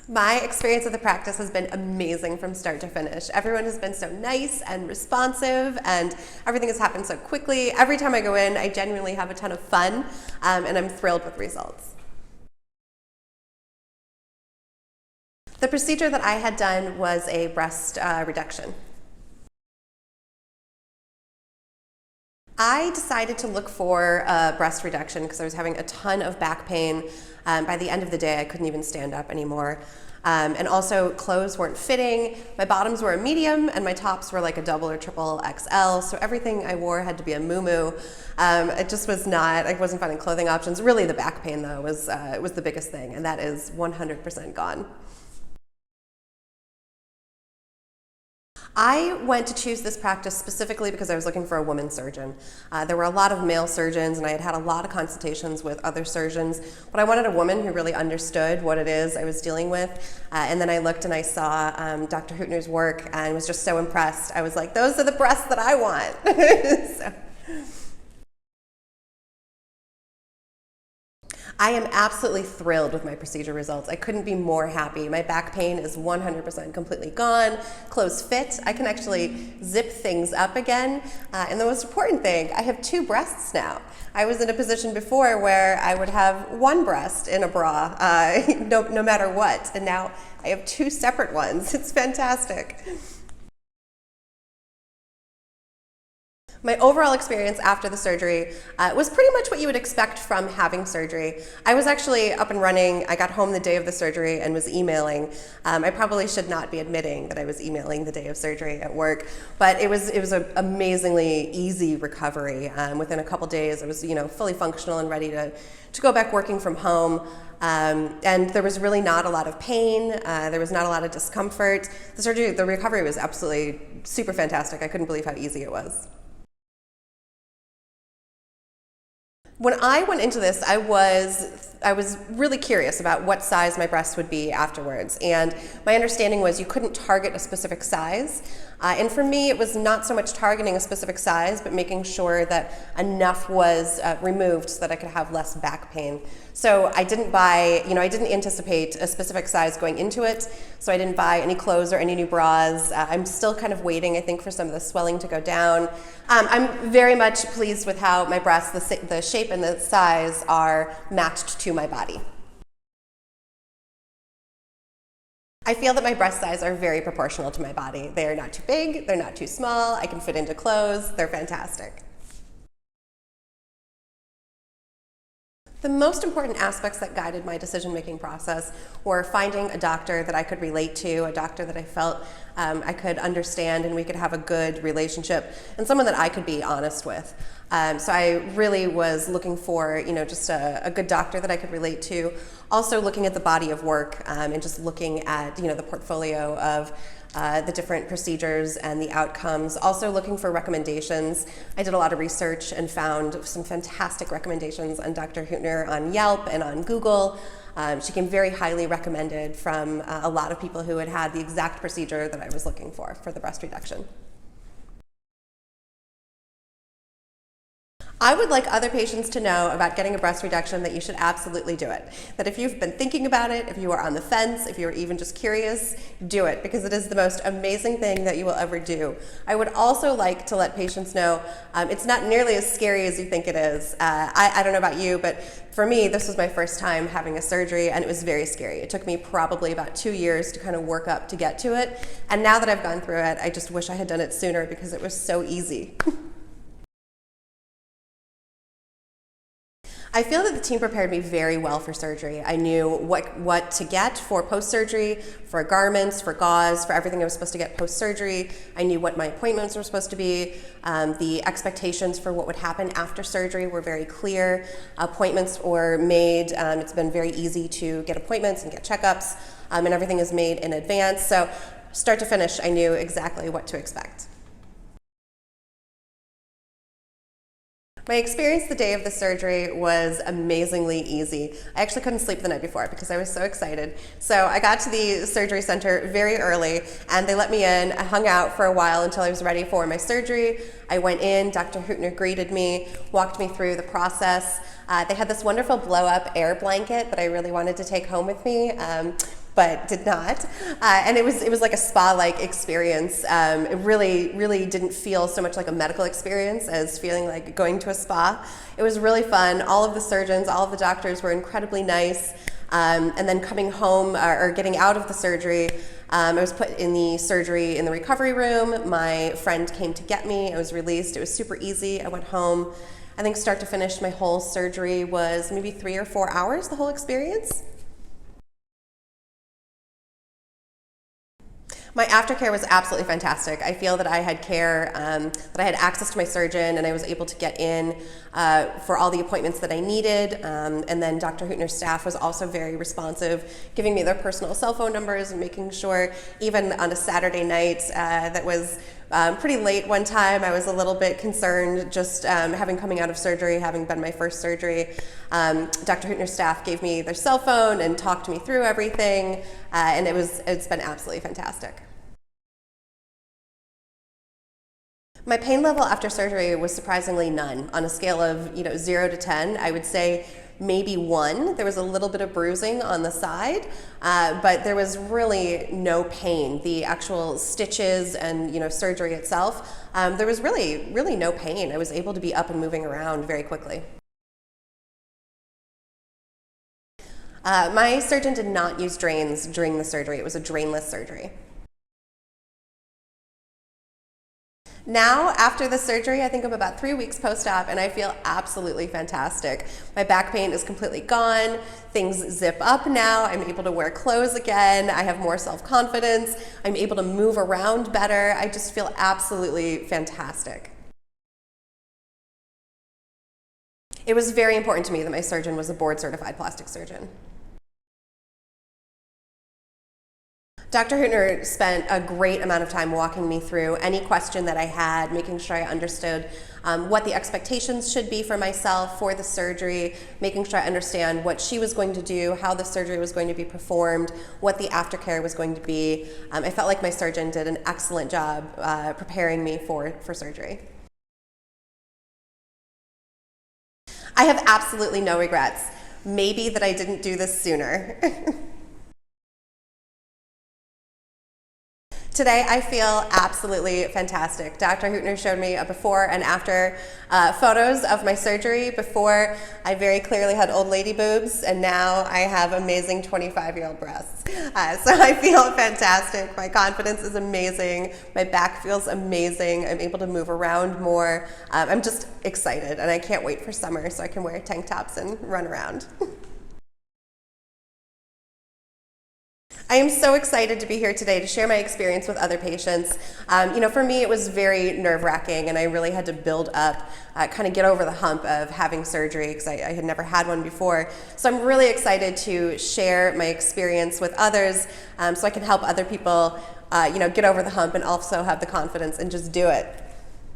My experience with the practice has been amazing from start to finish. Everyone has been so nice and responsive, and everything has happened so quickly. Every time I go in, I genuinely have a ton of fun, and I'm thrilled with the results. The procedure that I had done was a breast reduction. I decided to look for a breast reduction because I was having a ton of back pain. By the end of the day, I couldn't even stand up anymore. And also, clothes weren't fitting. My bottoms were a medium, and my tops were like a double or triple XL. So everything I wore had to be a muumuu. It just was not. I wasn't finding clothing options. Really, the back pain though was the biggest thing, and that is 100% gone. I went to choose this practice specifically because I was looking for a woman surgeon. There were a lot of male surgeons, and I had had a lot of consultations with other surgeons, but I wanted a woman who really understood what it is I was dealing with. And then I looked and I saw Dr. Huettner's work and was just so impressed. I was like, those are the breasts that I want. So. I am absolutely thrilled with my procedure results. I couldn't be more happy. My back pain is 100% completely gone. Clothes fit. I can actually zip things up again. And the most important thing, I have 2 breasts now. I was in a position before where I would have 1 breast in a bra, no matter what. And now I have 2 separate ones. It's fantastic. My overall experience after the surgery was pretty much what you would expect from having surgery. I was actually up and running. I got home the day of the surgery and was emailing. I probably should not be admitting that I was emailing the day of surgery at work, but it was an amazingly easy recovery. Within a couple days, I was fully functional and ready to go back working from home. And there was really not a lot of pain. There was not a lot of discomfort. The recovery was absolutely super fantastic. I couldn't believe how easy it was. When I went into this, I was really curious about what size my breasts would be afterwards, and my understanding was you couldn't target a specific size. And for me, it was not so much targeting a specific size, but making sure that enough was removed so that I could have less back pain. So I didn't buy, I didn't anticipate a specific size going into it, so I didn't buy any clothes or any new bras. I'm still kind of waiting, I think, for some of the swelling to go down. I'm very much pleased with how my breasts, the shape and the size are matched to my body. I feel that my breast size are very proportional to my body. They are not too big, they're not too small, I can fit into clothes, they're fantastic. The most important aspects that guided my decision-making process were finding a doctor that I could relate to, a doctor that I felt I could understand and we could have a good relationship, and someone that I could be honest with. So I really was looking for, just a good doctor that I could relate to. Also looking at the body of work and just looking at, the portfolio of the different procedures and the outcomes. Also looking for recommendations. I did a lot of research and found some fantastic recommendations on Dr. Huettner on Yelp and on Google. She came very highly recommended from a lot of people who had had the exact procedure that I was looking for the breast reduction. I would like other patients to know about getting a breast reduction that you should absolutely do it. That if you've been thinking about it, if you are on the fence, if you're even just curious, do it, because it is the most amazing thing that you will ever do. I would also like to let patients know it's not nearly as scary as you think it is. I don't know about you, but for me, this was my first time having a surgery, and it was very scary. It took me probably about 2 years to kind of work up to get to it. And now that I've gone through it, I just wish I had done it sooner because it was so easy. I feel that the team prepared me very well for surgery. I knew what to get for post-surgery, for garments, for gauze, for everything I was supposed to get post-surgery. I knew what my appointments were supposed to be. The expectations for what would happen after surgery were very clear. Appointments were made. It's been very easy to get appointments and get checkups, and everything is made in advance. So start to finish, I knew exactly what to expect. My experience the day of the surgery was amazingly easy. I actually couldn't sleep the night before because I was so excited. So I got to the surgery center very early and they let me in. I hung out for a while until I was ready for my surgery. I went in, Dr. Huettner greeted me, walked me through the process. They had this wonderful blow-up air blanket that I really wanted to take home with me. but did not. And it was like a spa-like experience. It really didn't feel so much like a medical experience as feeling like going to a spa. It was really fun. All of the surgeons, all of the doctors were incredibly nice. And then coming home or getting out of the surgery, I was put in the recovery room. My friend came to get me. I was released. It was super easy. I went home. I think start to finish, my whole surgery was maybe 3 or 4 hours, the whole experience. My aftercare was absolutely fantastic. I feel that I had care, that I had access to my surgeon, and I was able to get in for all the appointments that I needed. And then Dr. Huettner's staff was also very responsive, giving me their personal cell phone numbers and making sure, even on a Saturday night that was pretty late one time, I was a little bit concerned just having coming out of surgery, having been my first surgery. Dr. Huettner's staff gave me their cell phone and talked me through everything, and it's been absolutely fantastic. My pain level after surgery was surprisingly none. On a scale of 0 to 10, I would say maybe 1. There was a little bit of bruising on the side, but there was really no pain. The actual stitches and surgery itself, there was really no pain. I was able to be up and moving around very quickly. My surgeon did not use drains during the surgery. It was a drainless surgery. Now, after the surgery, I think I'm about 3 weeks post-op, and I feel absolutely fantastic. My back pain is completely gone. Things zip up now. I'm able to wear clothes again. I have more self-confidence. I'm able to move around better. I just feel absolutely fantastic. It was very important to me that my surgeon was a board-certified plastic surgeon. Dr. Huettner spent a great amount of time walking me through any question that I had, making sure I understood what the expectations should be for myself for the surgery, making sure I understand what she was going to do, how the surgery was going to be performed, what the aftercare was going to be. I felt like my surgeon did an excellent job preparing me for surgery. I have absolutely no regrets. Maybe that I didn't do this sooner. Today, I feel absolutely fantastic. Dr. Huettner showed me a before and after photos of my surgery. Before, I very clearly had old lady boobs, and now I have amazing 25-year-old breasts. So I feel fantastic. My confidence is amazing. My back feels amazing. I'm able to move around more. I'm just excited, and I can't wait for summer so I can wear tank tops and run around. I am so excited to be here today to share my experience with other patients. For me, it was very nerve-wracking, and I really had to build up, kind of get over the hump of having surgery because I had never had one before. So I'm really excited to share my experience with others so I can help other people, get over the hump and also have the confidence and just do it.